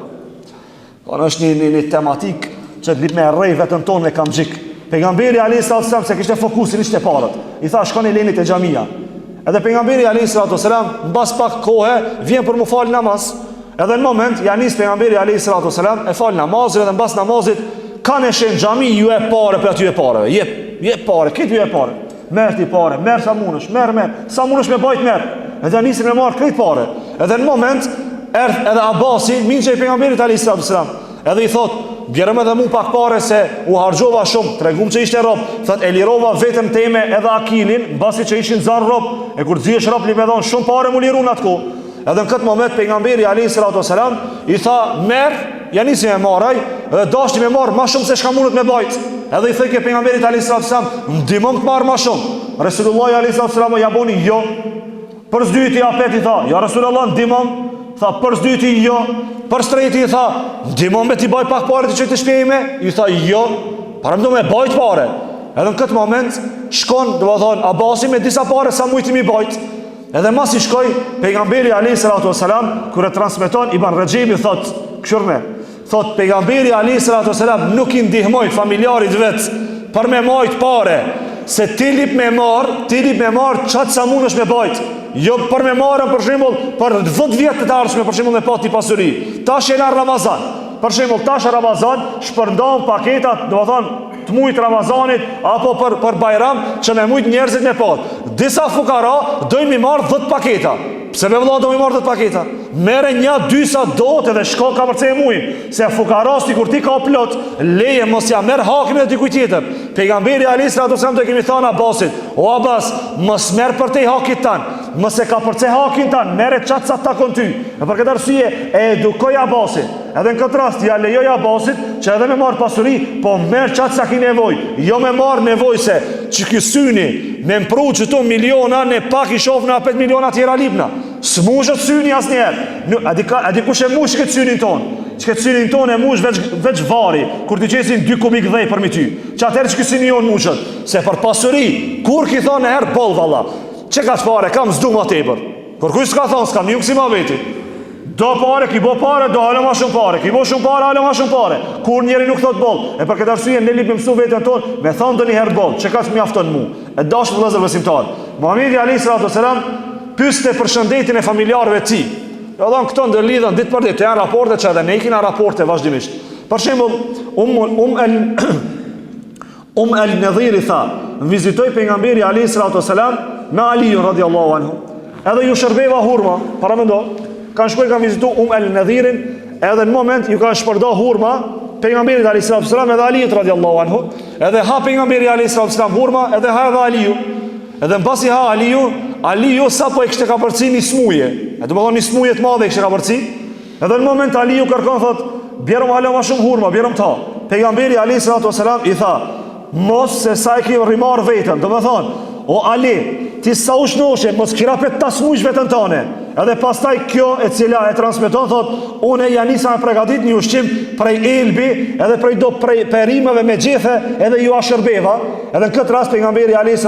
Kanë është një tematik që të lip me rej vetën tonë me kam gjik. Pejgamberi a.s. se kishte fokusin ishte parët, i tha shkoni lejnit e xhamia. Edhe pejgamberi a.s. mbas pak kohë vjen për mu fal namaz. Edhe në moment janis pejgamberi a.s. e fal namazin, edhe mbas namazit kanë shen xhami ju e pare për aty e pareve. Jep pare, këtë ju e pare. Merr ti pare, merr sa munësh, sa munësh me bajt merr. Edhe nisin me marr këtë pare. Edhe në moment erdh edhe Abasi, minçi i pejgamberit a.s. Edhe i thot, bjerëm edhe mu pak pare se u harxova shumë, tregum që ishte rob, thot e lirova vetëm teme edhe Akilin, mbasi që ishin zar rob, e kur dziesh rob li me dhon shumë pare mu lirun atko. Edhe në këtë moment pejgamberi a.s. i tha, merr, ja nisi me marraj, edhe dashni me marr ma shumë se shka mundet me bajt. Edhe i thëke pejgamberit a.s. ndimëm të marr ma shumë. Resulullah a.s. ja boni jo, për zdyti apet i tha, ja Resulullah ndimëm, tha për zdyti jo, për strejti i tha, ndimëm me ti baj pak pare të që të shpjejme, i tha jo, para më do me bajt pare. Edhe në këtë moment shkon, do më thonë, Abasi me disa pare sa mujti mi bajt. Edhe mas i shkoj, pejgamberi a.s. kër e transmeton Ibn Rajib i thot, këshurme, thot pejgamberi a.s. nuk i ndihmoj familjarit vetë për me majt pare, se ti lip me marë qatë sa mund është me bajt. Jo për me marë për shembull për 10 vjetë të ardhshme për shembull me pati pasuri. Tash jena Ramazan. Për shembull tash Ramazan shpërndan paketat, do të thonë të mujt Ramazanit apo për Bajram që me mujt njerëzit me pat. Disa fukara dojnë mi marrë 10 paketa. Pse me vëlla do mi marrë 10 paketa? Mere 1-2 sa dot edhe shko ka përce e mujnë. Se fukarasti kur ti ka plot, leje mos ja merr hakin e dikuj tjetër. Pejgamberi a.s. do e kemi thënë Abbasit, o Abbas, mos merr për te hakit tanë. Mos e ka përce hakin tanë, merre qatë sa takon ty. E për këtë arsye e edukoj Abbasin. Edhe në këtë rast ja lejoj Abbasit që edhe me marr pasuri, po merr qatë sa ki nevoj. Jo me marr nevoj se që ky syni me mpru që tu miliona ne pak i shof në 5 miliona tjera lipna. S'mushët syni asnjëherë. A di kush e mush këtë synin ton? Që këtë synin ton e mush veç vari, kur t'i qesin 2 kubik dhej për mi ty. Që atëherë që këtë syni jon mushët. Se për pasuri, kur ki thonë e herë bol valla. Që ka që pare, kam zdu ma tepër. Kur kuj s'ka thonë, s'kam një kësi ma veti. Do pare, ki bo pare, do halë ma shumë pare. Ki bo shumë pare, halë ma shumë pare. Kur njeri nuk thot bol. E për këtë arsye ne lip me mësu vetën tonë, me thonë do një herë bol. Që ka që mjafton mu. E dashë vëllezër besimtarë. Muhamedi a.s. pyste për shëndetin e familjarëve ti. Jo dhonë këto ndërlidhën ditë për ditë. Të janë raporte që edhe ne i kina raporte vazhdimisht. Për shembull, el-Nadhiri tha, vizitoj pejgamberi a.s. me Aliun radiallahu anhu. Edhe ju shërbeva hurma, para mendo, kanë shkuar kanë vizitu el-Nadhirin, edhe në moment ju kanë shpërda hurma pejgamberit a.s. edhe Aliut radiallahu anhu. Edhe ha pejgamberi a.s. hurma, edhe ha edhe Aliu. Edhe në pasi ha Aliu sa po e kështë ka përci një smuje. E të më thonë një smuje të madhe e kështë ka përci. Edhe në moment Aliu kërkon thot, bjerëm hala ma shumë hurma, bjerëm ta. Pejgamberi a.s. i tha, mos se sa e ki rimar vetën. Do me thonë, o Ali, ti sa u shnoshe, mos kira për ta smush vetën tane. Edhe pastaj kjo e cila e transmeton thot, unë e janisa me pregatit një ushqim prej elbi, edhe prej do prej perimeve me gjethe, edhe ju a shërbeva. Edhe në këtë rast pejgamberi a.s.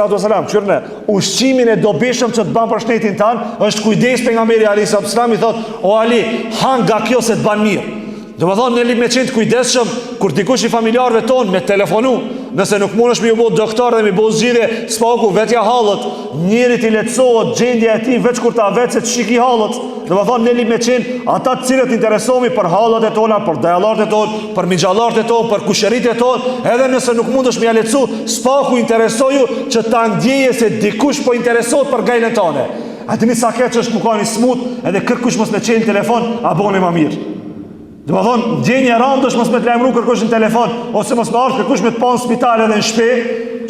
Qërne, ushqimin e dobishëm që të ban për shtetin tanë, është kujdes pejgamberi a.s. i thot, o Ali, hanga kjo se të ban mirë. Do më thonë, ne li me qenë të kujdeshëm kur dikush i familjarëve tonë me telefonu, nëse nuk mund është me ju bo doktor dhe me bo zgjidhje, s'paku vetja halët, njerit i letësohet gjendja e ti veç kur ta veç se të shiki halët. Do më thonë, ne li me qenë ata të cilët interesomi për halët e tona, për dajallarët e tonë, për migjallarët e tonë, për kusherit e tonë, edhe nëse nuk mund është me ja letësu, s'paku interesoju që ta ndjeje se dikush po interesohet për gajnë tone. A të një saket që është më ka një smut, edhe kërkush mos me qenë telefon, a bone ma mirë. Dhe më thonë, djenje randë është mos me të lajmëru kërkush në telefon, ose mos me ardhë kërkush me të pa në spital edhe në shpe,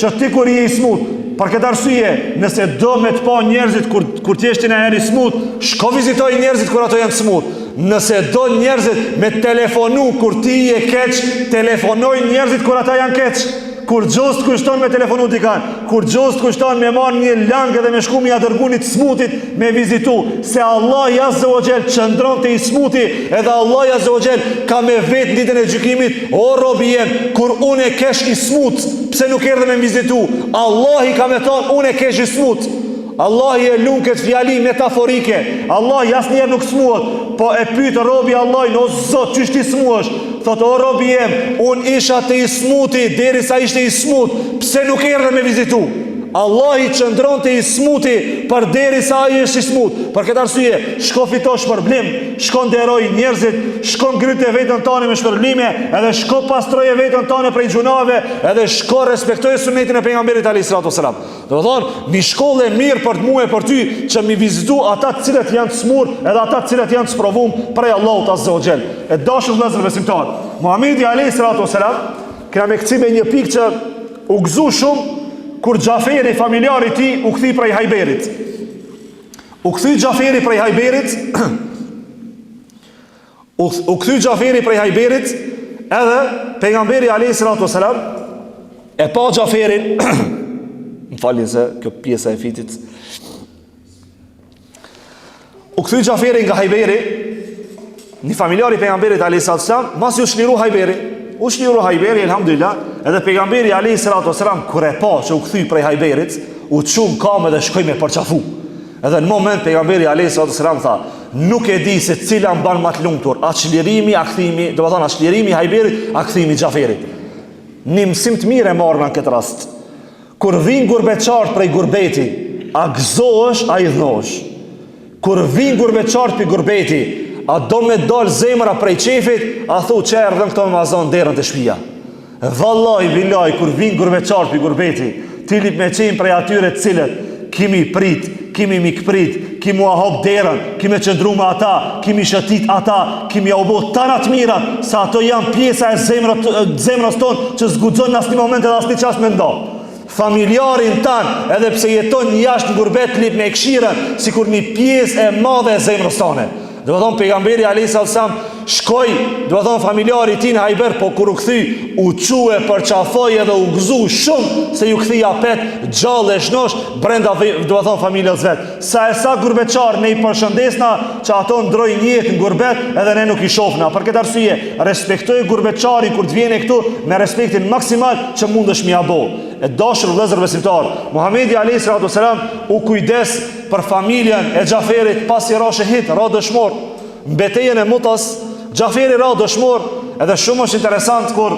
që ti kur i smut. Për këtë arsye, nëse do me të pa njerëzit kur t'jeshti në heri smut, shko vizitoj njerëzit kur ato janë smut. Nëse do njerëzit me telefonu kur ti e keq, telefonoj njerëzit kur ata janë keq. kur gjost kushton me telefonu dikan, kur gjost kushton me marrë një langë dhe me shku me ja dërgu një të smutit me vizitu, se Allah Azza wa Jall qëndron të i smuti, edhe Allah Azza wa Jall ka me vetë ditën e gjykimit, o robi jem, kur unë e kesh i smut, pse nuk erdhe me vizitu? Allah i ka me thonë, unë e kesh i smut. Allah i e lunë këtë fjali metaforike. Allah jasë njerë nuk smuot, po e pytë robi Allah, o Zot, qysh ti smuosh? Thotë, o robi jem, unë isha të i smuti, deri sa ishte i smut, pse nuk erdhe me vizitu? Allah i qëndron të i smuti për deri sa i është i smut. Për këtë arsye, shko fito shpërblim, shko nderoj njerëzit, shko ngryte vetën tane me shpërblime, edhe shko pastroje vetën tane prej gjunave, edhe shko respektoje sunetin e pejgamberit alayhis salatu wassalam. Do të thonë, mi shkollë e mirë për të mua e për ty, që mi vizitu ata të cilët janë të smur, edhe ata të cilët janë të sprovum prej Allahut Azza wa Jall. E dashur vëllezër besimtar, Muhamedi alayhis salatu wassalam kena me kthime një pikë që u gëzu shumë kur Xhaferi, familjari ti, u kthi prej Hajberit. U kthi Xhaferi prej Hajberit, u kthi Xhaferi prej Hajberit, edhe pejgamberi alayhis salatu wassalam e pa Xhaferin, më falni se kjo pjesa e fitit. U kthi Xhaferi nga Hajberi, një familjari pejgamberit alayhis salatu wassalam, mas ju shliru Hajberi. U shliru Hajberi, elhamdulillah, edhe pejgamberi alayhis salatu wassalam kur e pa që u kthy prej Hajberit, u çum kam edhe shkoj me përçafu. Edhe në moment pejgamberi alayhis salatu wassalam tha, nuk e di se cila mban më të lumtur, a çlirimi, a kthimi, do të thonë a çlirimi i Hajberit, a kthimi i Xhaferit. Një mësim të mirë e marrën në këtë rast. Kur vin gurbeçart prej gurbeti, a gëzohesh, a i dhnohesh. Kur vin gurbeçart prej gurbeti, a do me dal zemra prej qefit, a thu që erdhën këto me mazon derën të shpia. Vallaj, bilaj, kur vinë gurbeçar për gurbeti, ti lip me qenë prej atyre cilët, kimi prit, kimi mikprit, kimi ahop derën, kimi qëndru me ata, kimi shëtit ata, kimi ahobot tanat mirat, sa ato janë pjesa e zemrës tonë, që zgudzon në asni moment edhe asni qas me nda. Familjarin tanë, edhe pse jeton një jashtë në gurbet, lip me këshirën, si kur një pjesë e madhe e zemrës tonë. Do të thonë pejgamberi alayhis salam shkoi, do të thonë familjari i tij në Hajber, po kur u kthy, u çue përçafoi edhe u gëzu shumë se ju kthia pet gjallë e shnosh brenda, do të thonë familjes vet. Sa e sa gurbeçar ne i përshëndesna që ato ndrojnë jetë në gurbet edhe ne nuk i shohna. Për këtë arsye, respektoj gurbeçarin kur të vjen këtu me respektin maksimal që mundesh mi abo. E dashur vëllezër besimtar, Muhamedi alayhis salatu wassalam u kujdes për familjen e Xhaferit pasi ra shahid, ra dëshmor. Në betejën e Mutas, Xhaferi ra dëshmor, edhe shumë është interesant kur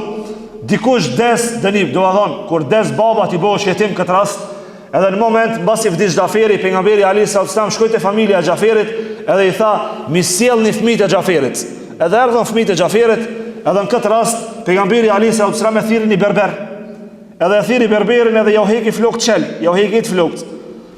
dikush des dënim, do të thonë, kur des baba ti bëhesh jetim këtë rast, edhe në moment mbasi vdiq Xhaferi, pejgamberi alayhis salatu wassalam shkoi te familja e Xhaferit, edhe i tha, mi sjellni fëmijët e Xhaferit. Edhe erdhën fëmijët e Xhaferit, edhe në këtë rast pejgamberi alayhis salatu wassalam e thirrni berber. Edhe e thiri berberin edhe ja u heki flokët qel, ja u heki të flokët.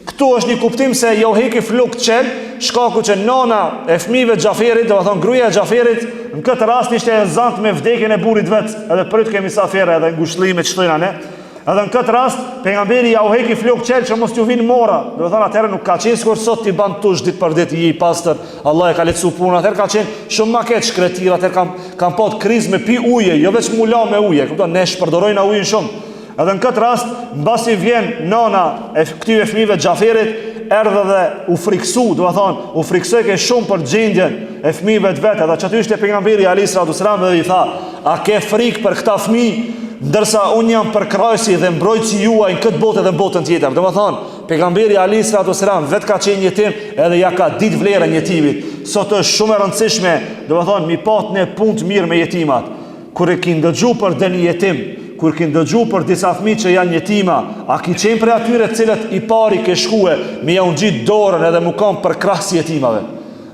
Këtu është një kuptim se ja u heki flokët qel, shkaku që nana e fëmijëve të Xhaferit, do të thonë gruaja e Xhaferit, në këtë rast ishte e zant me vdekjen e burrit vet, edhe prit kemi safere edhe ngushëllime që shtojnë ne. Edhe në këtë rast pejgamberi ja u heki flokët qel që mos t'ju vinë mora. Do të thonë atëherë nuk ka qenë sikur sot ti ban tush ditë për ditë i pastër, Allah e ka lehtësuar punën, atëherë ka qenë shumë ma keq shkretira, atëherë kanë pas krizë me pi ujë, jo vetëm mula me ujë, kupton, ne shpërdorojnë ujin shumë. Edhe në këtë rast, mbasi vjen nana e këtyre fëmijëve të Xhaferit, erdhe dhe u friksu, do të thonë, u friksoi ke shumë për gjendjen e fëmijëve të vet, edhe çaty ishte pejgamberi alayhis salatu wassalam dhe i tha, a ke frikë për këta fëmijë, ndërsa unë jam përkrahësi dhe mbrojtësi juaj në këtë botë edhe në botën tjetër. Do të thonë, pejgamberi alayhis salatu wassalam vetë ka qenë jetim edhe ja ka ditë vlerën e jetimit. Sot është shumë e rëndësishme, do të thonë, mi pat në punë të mirë me jetimat. Kur e kin dëgju për dëni jetim, kur kin dëgju për disa fëmijë që janë jetima, a ki qenë për atyre cilët i pari ke shkue, me ja unë gjitë dorën edhe mu kam për krahësi jetimave.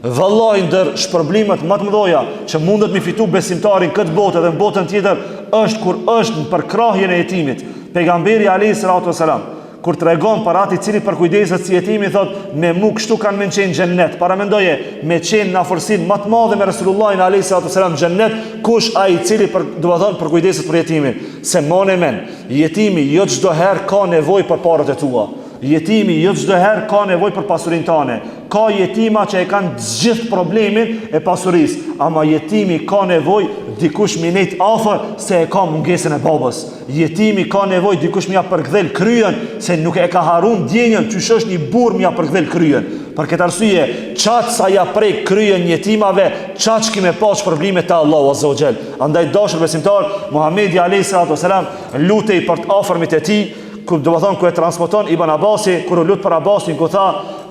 Vallaj ndër shpërblimet më të mëdha që mundet mi fitu besimtarin këtë botë edhe në botën tjetër është kur është në përkrahjen e jetimit. Pejgamberi alayhis salatu wassalam kur tregon për atë i cili përkujdeset si jetimi, thot, me mu kështu kanë me qenë xhennet. Para mendoje me qenë në afërsinë më të madhe me Resulullahin alayhis salatu wassalam xhennet, kush ai i cili do të thonë përkujdeset për jetimin. Se mone men, jetimi jo çdo herë ka nevojë për parët e tua. Jetimi jo çdo herë ka nevojë për pasurinë tane. Ka jetima që e kanë gjithë problemin e pasurisë, ama jetimi ka nevojë dikush mi nejt afër se e ka mungesën e babës. Jetimi ka nevojë dikush mi ja përkthel kryen se nuk e ka harruar djenjën, çysh është një burr mi ja përkthel kryen. Për këtë arsye, çat sa ja prek kryen jetimave, çat kimë pas probleme te Allahu Azza wa Jall. Andaj dashur besimtar, Muhamedi alayhi salatu wasalam lutej për të afërmit e tij, ku do të thonë ku e transmeton Ibn Abasi, kur u lut për Abasin, ku tha,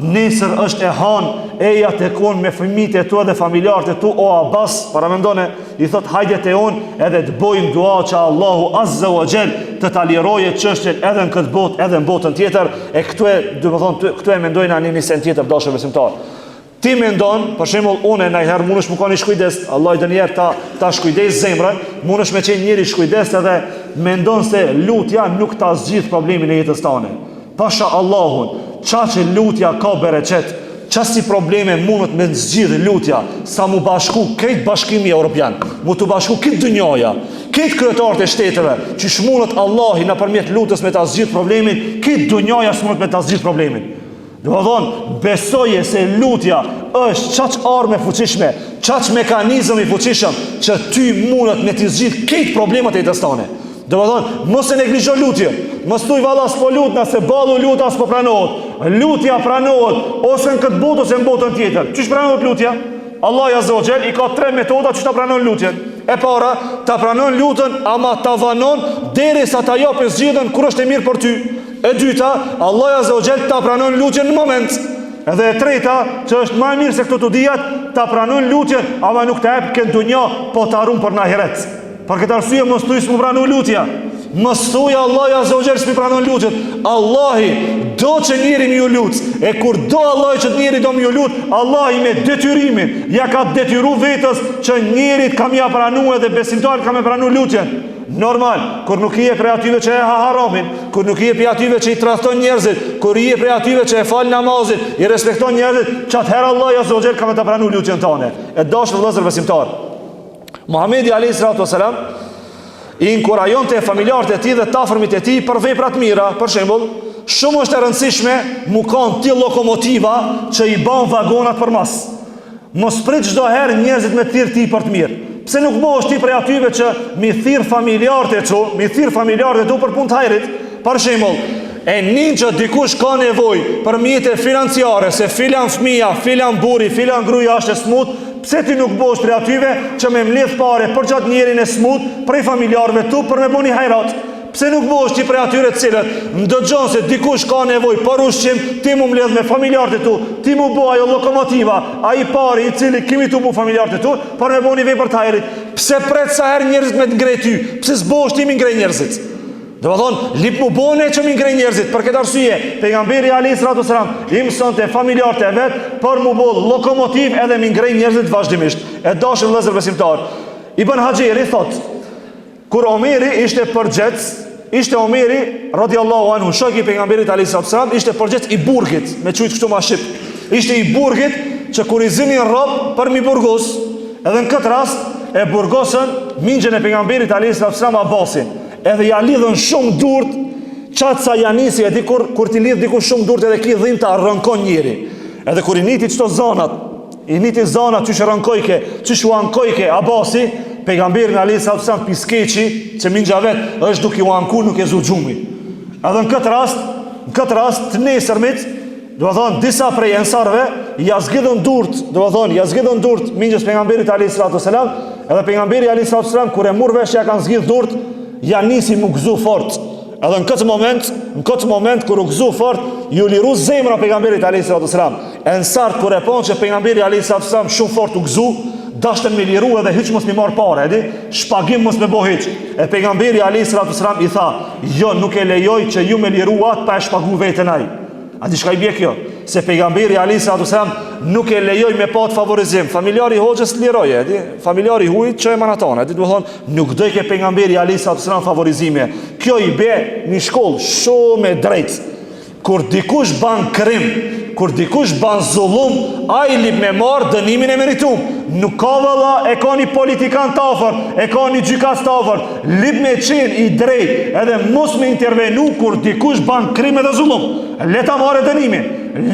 nesër është e han, eja të kon me fëmijët e tu dhe familjarët e tu, o Abbas, para mendone, i thot hajde te unë edhe të bojmë dua që Allahu Azza wa Jall të ta liroje çështjen edhe në këtë botë, edhe në botën tjetër, e këtu e, do të thonë, këtu e mendojnë anë një sen tjetër, dashur besimtar. Ti mendon, për shembull, unë ndonjëherë mundesh më koni shkujdes, Allah i dënjer ta shkujdes zemrën, mundesh me qenë njëri shkujdes edhe mendon se lutja nuk ta zgjidh problemin e jetës tane. Pasha Allahun, që lutja ka bereqet, si probleme mundet me zgjidh lutja, sa mu bashku këtë bashkimi Europian, mu të bashku këtë dënjoja, këtë kryetarët e shteteve, që shmunët Allahi nëpërmjet lutës me ta zgjidh problemin, këtë dënjoja s'mundet me ta zgjidh problemin. Do të thonë, besoje se lutja është çaq armë fuqishme, çaq mekanizëm i fuqishëm që ty mundet me të zgjidh këtë problemet e jetës tane. Do të thonë, mos e neglizho lutje. Mos thuj valla s'po lutna se ballu luta s'po pranohet. Lutja pranohet ose në këtë botë ose në botën tjetër. Çish pranohet lutja? Allahu Azza wa Jall i ka 3 metoda që ta pranon lutjen. E para, ta pranon lutën, ama ta vanon derisa ta japë zgjidhjen kur është e mirë për ty. E dyta, Allahu Azza wa Jall ta pranon lutjen në moment. Edhe e treta, që është më e mirë se këto të dijat, ta pranon lutjen, ama nuk ta jep këtë dunjë, po ta harron për në ahiret. Për këtë arsye mos thuj s'mu pranon lutja. Mos thuj Allahu Azza wa Jall s'mu pranon lutjen. Allahi do që njëri më ju lut. E kur do Allahi që njëri do më ju lut, Allahi me detyrimin ja ka detyru vetës që njërit kam ja pranu edhe besimtarit kam e pranu lutjen. Normal, kur nuk i e prej atyve që e ha haramin, kur nuk i e prej atyve që i tradhton njerëzit, kur i e prej atyve që e fal namazit, i respekton njerëzit, çatëherë Allahu Azza wa Jall ka me ta pranu lutjen tane. E dashur vëllezër besimtar, Muhamedi alayhi salatu wasalam i inkurajonte familjarët e tij dhe të afërmit e tij për vepra të mira. Për shembull, shumë është e rëndësishme mu kanë ti lokomotiva që i bën vagonat për mas. Mos prit çdo herë njerëzit me thirr ti për të mirë. Pse nuk bëhesh ti prej atyve që mi thirr familjarët e tu për punë të hajrit? Për shembull, e nin që dikush ka nevojë për mjete financiare, se filan fëmia, filan burri, filan gruaja është e smut, pse ti nuk bëhesh prej atyve që me mbledh pare për çat njerin e smut prej familjarëve tu për me bëni hajrat? Pse nuk bëhesh ti prej atyre të cilët ndëgjon se dikush ka nevojë për ushqim, ti mu mbledh me familjarët e tu, ti mu bë ajo lokomotiva, ai pari i cili kimi tu bu familjarët e tu për me bëni vepër të hajrit? Pse pret sa herë njerëzit me të ngrej ty? Pse s'bëhesh ti me ngrej njerëzit? Do të thonë, lip mu bone që mi ngrej njerëzit. Për këtë arsye, pejgamberi alayhi salatu wasalam i mësonte familjarët e vet për mu bë lokomotiv edhe mi ngrej njerëzit vazhdimisht. E dashur vëllezër besimtar, Ibn Hajeri thot, kur Omeri ishte përgjec, ishte Omeri radiallahu anhu, shoku i pejgamberit alayhi salatu wasalam, ishte përgjec i burgit, me çujt kështu ma shqip. Ishte i burgit që kur i zinin rob për mi burgos, edhe në këtë rast e burgosën minxhen e pejgamberit alayhi salatu wasalam Abbasin. Edhe ja lidhën shumë durt, qatë sa janisi, e di kur ti lidh diku shumë durt edhe ki dhim të arrënkon njëri. Edhe kur i niti qëto zanat, që shë rënkojke, që shë uankojke Abasi, pejgamberin alayhi salatu wasalam piskeqi, që minxha vet është duke u anku, nuk e zu gjumi. Edhe në këtë rast të nesërmit, do të thonë disa prej ensarve ja zgjidhën durt minxhës pejgamberit alayhi salatu wasalam, edhe pejgamberi alayhi salatu wasalam kur e morr vesh ja kanë zgjidh durt, ja nisi mu gëzu fort. Edhe në këtë moment kur u gëzu fort, ju liru zemra pejgamberit alayhi salatu wasalam. Ensart kur e pon që pejgamberi alayhi salatu wasalam shumë fort u gëzu, dashte me liru edhe hiç mos mi marr parë, edi, shpagim mos me bëj hiç. E pejgamberi alayhi salatu wasalam i tha, jo, nuk e lejoj që ju me liru atë pa e shpagu veten ai. A di çka i bie kjo? Se pejgamberi alayhi salatu wasalam nuk e lejoj me pat favorizim. Familjari i hoxhës liroje, edi, familjari i huajt çoj manaton, edi, do të thonë nuk do i ke pejgamberi alayhi salatu wasalam favorizime. Kjo i bie në shkollë shumë e drejtë. Kur dikush ban krim, kur dikush ban zullum, ai lip me marr dënimin e meritum. Nuk ka valla, e ka një politikan të afër, e ka një gjykas të afër, lip me qenë i drejt, edhe mos me intervenu kur dikush ban krim edhe zullum. Leta marrë dënimin,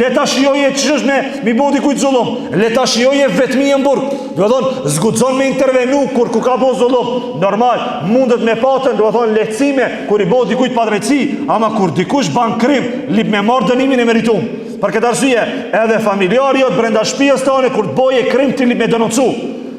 leta shijoje që është mi bo dikujt zullum, leta shijoje vetmi e mburg. Do thonë, zgudzon me intervenu kur ku ka bo zullum. Normal, mundet me patën, do thonë, lehtësime kur i bo dikujt pa drejtësi, ama kur dikush ban krim, lip me marrë dënimin e meritum. Për këtë arsye, edhe familjari jot brenda shtëpisë tone kur të boje krim ti lip me denoncu.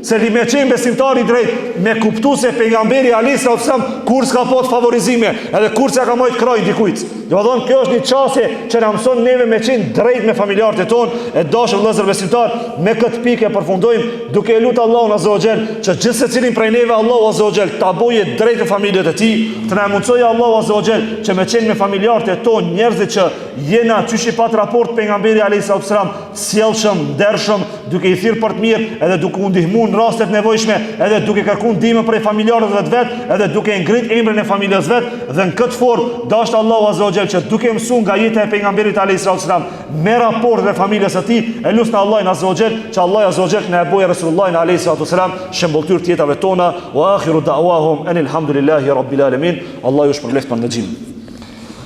Se li me qenë besimtari drejt, me kuptu se pejgamberi Alisa Osam kur s'ka pot favorizime, edhe kur s'ka mojt kroj dikujt. Do të thonë, kjo është një qasje që na mëson neve me qenë drejt me familjarët e tonë, e dashur vëllezër besimtar, me këtë pikë përfundojmë duke lutur Allahun Azza wa Jall që gjithë secilin prej neve Allahu Azza wa Jall ta boje drejt me familjet e tij, të na mundsojë Allahu Azza wa Jall që me qenë me familjarët e tonë, njerëzit që jena çyshi pat raport pejgamberi Alisa Osam, sjellshëm, ndershëm, duke i thirrë për të mirë, edhe duke u ndihmuar në rastet nevojshme, edhe duke kërkuar ndihmë prej familjarëve të vet, edhe duke ngrit emrin e familjes vet, dhe në këtë formë dashur Allahu Azza wa Jall që duke mësuar nga jeta e pejgamberit alayhis salam me raportet e familjes së tij, e lutem Allahin Azza wa Jall që Allah Azza wa Jall na e bëjë Resulullahin alayhis salam shembulltyr të jetave tona, wa akhiru da'wahum anil hamdulillahi rabbil alamin. Allah ju shpërblet për ndëgjim.